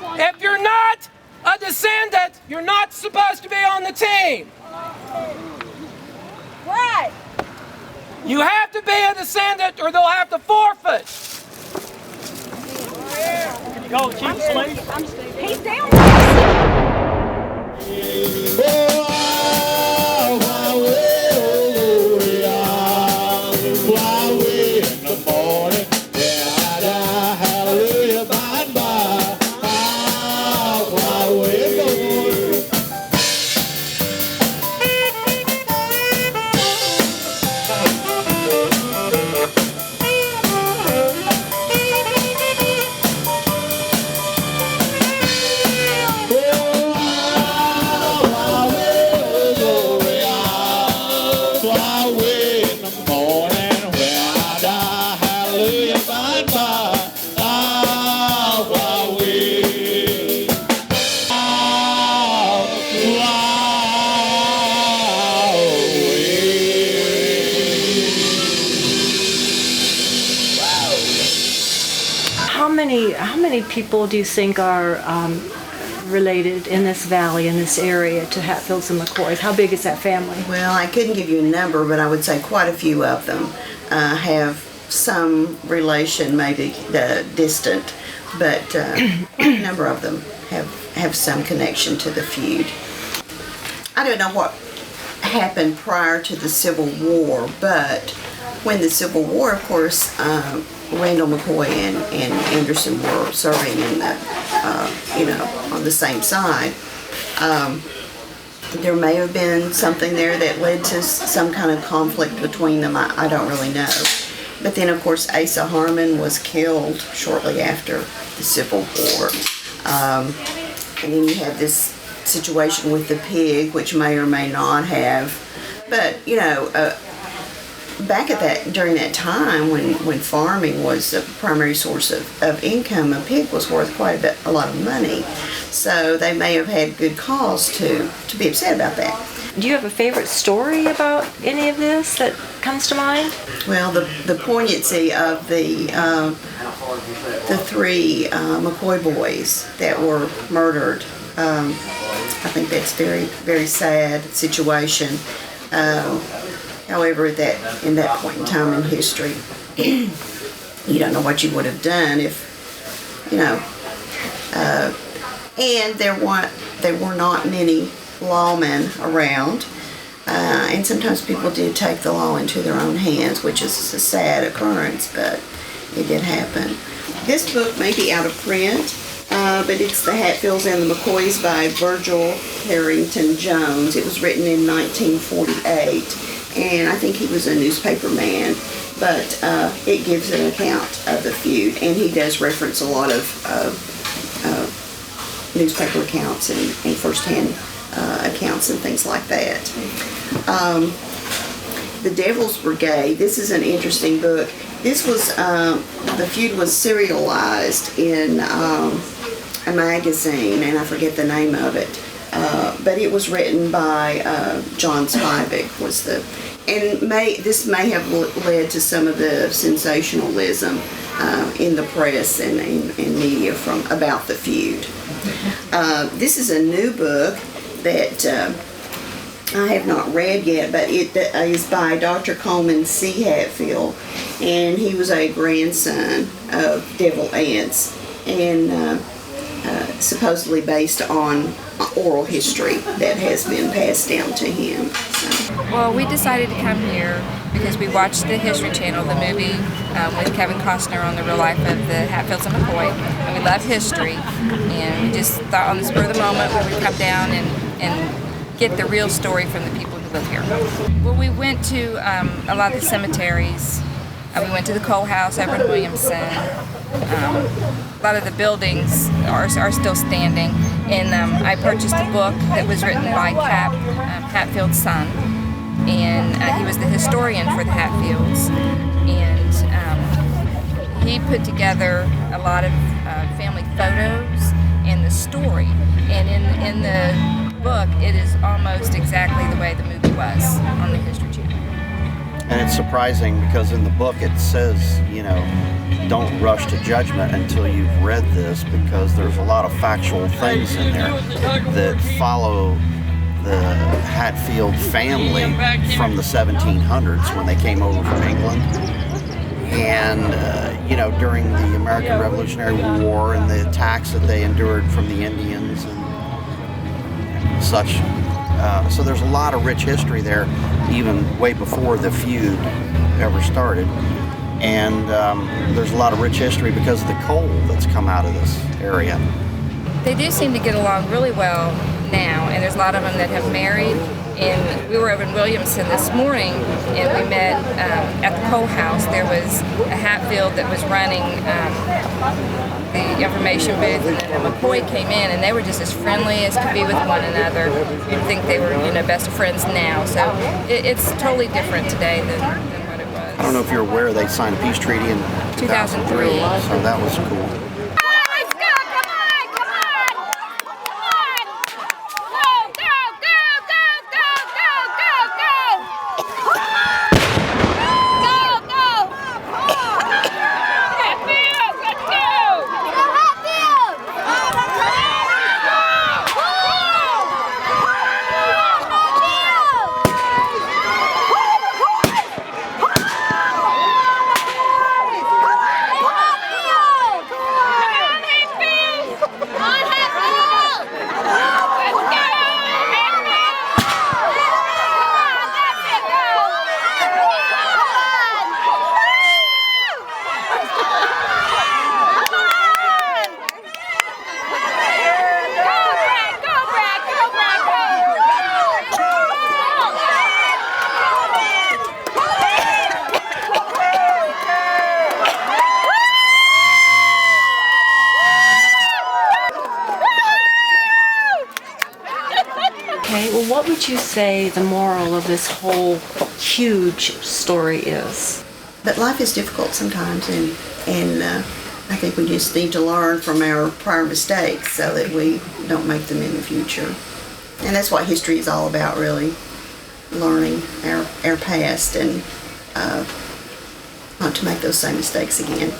If you're not a descendant, you're not supposed to be on the team. Right. You have to be a descendant or they'll have to forfeit. Go, Chief Slade. He's down. How many people do you think are related in this valley, in this area, to Hatfields and McCoys? How big is that family? Well, I couldn't give you a number, but I would say quite a few of them have some relation, maybe distant, but a number of them have some connection to the feud. I don't know what happened prior to the Civil War, but when the Civil War, of course, Randall McCoy and Anderson were serving in the, on the same side. There may have been something there that led to some kind of conflict between them. I don't really know. But then, of course, Asa Harmon was killed shortly after the Civil War. And then you have this situation with the pig, which may or may not have. But, back during that time when farming was the primary source of income, a pig was worth quite a lot of money. So they may have had good cause to be upset about that. Do you have a favorite story about any of this that comes to mind? Well, the poignancy of the three McCoy boys that were murdered. I think that's very, very sad situation. However, that in that point in time in history, you don't know what you would have done if, and there were not many lawmen around, and sometimes people did take the law into their own hands, which is a sad occurrence, but it did happen. This book may be out of print, but it's The Hatfields and the McCoys by Virgil Harrington Jones. It was written in 1948. And I think he was a newspaper man, but it gives an account of the feud, and he does reference a lot of newspaper accounts and first-hand accounts and things like that. The Devil's Brigade, this is an interesting book. This was, the feud was serialized in a magazine, and I forget the name of it. But it was written by John Spivak, this may have led to some of the sensationalism in the press and media about the feud. This is a new book that I have not read yet, but it is by Dr. Coleman C. Hatfield, and he was a grandson of Devil Anse, and supposedly based on oral history that has been passed down to him. So. Well, we decided to come here because we watched the History Channel, the movie with Kevin Costner on the real life of the Hatfields and McCoy, and we love history, and we just thought on the spur of the moment we would come down and get the real story from the people who live here. Well, we went to a lot of the cemeteries. We went to the Cole House over in Williamson. A lot of the buildings are still standing, and I purchased a book that was written by Hatfield's son, and he was the historian for the Hatfields, and he put together a lot of family photos and the story, and in the book it is almost exactly the way the movie was on the History Channel. And it's surprising because in the book it says, you know, don't rush to judgment until you've read this, because there's a lot of factual things in there that follow the Hatfield family from the 1700s when they came over from England. And, you know, during the American Revolutionary War and the attacks that they endured from the Indians and such. So there's a lot of rich history there, even way before the feud ever started. And there's a lot of rich history because of the coal that's come out of this area. They do seem to get along really well now, and there's a lot of them that have married. And we were over in Williamson this morning, and we met at the coal house. There was a Hatfield that was running the information booth, and then McCoy came in, and they were just as friendly as could be with one another. You'd think they were, you know, best of friends now. So it's totally different today than what it was. I don't know if you're aware they signed a peace treaty in 2003, so that was cool. Okay, well, what would you say the moral of this whole huge story is? But life is difficult sometimes, and I think we just need to learn from our prior mistakes so that we don't make them in the future. And that's what history is all about, really, learning our past and not to make those same mistakes again.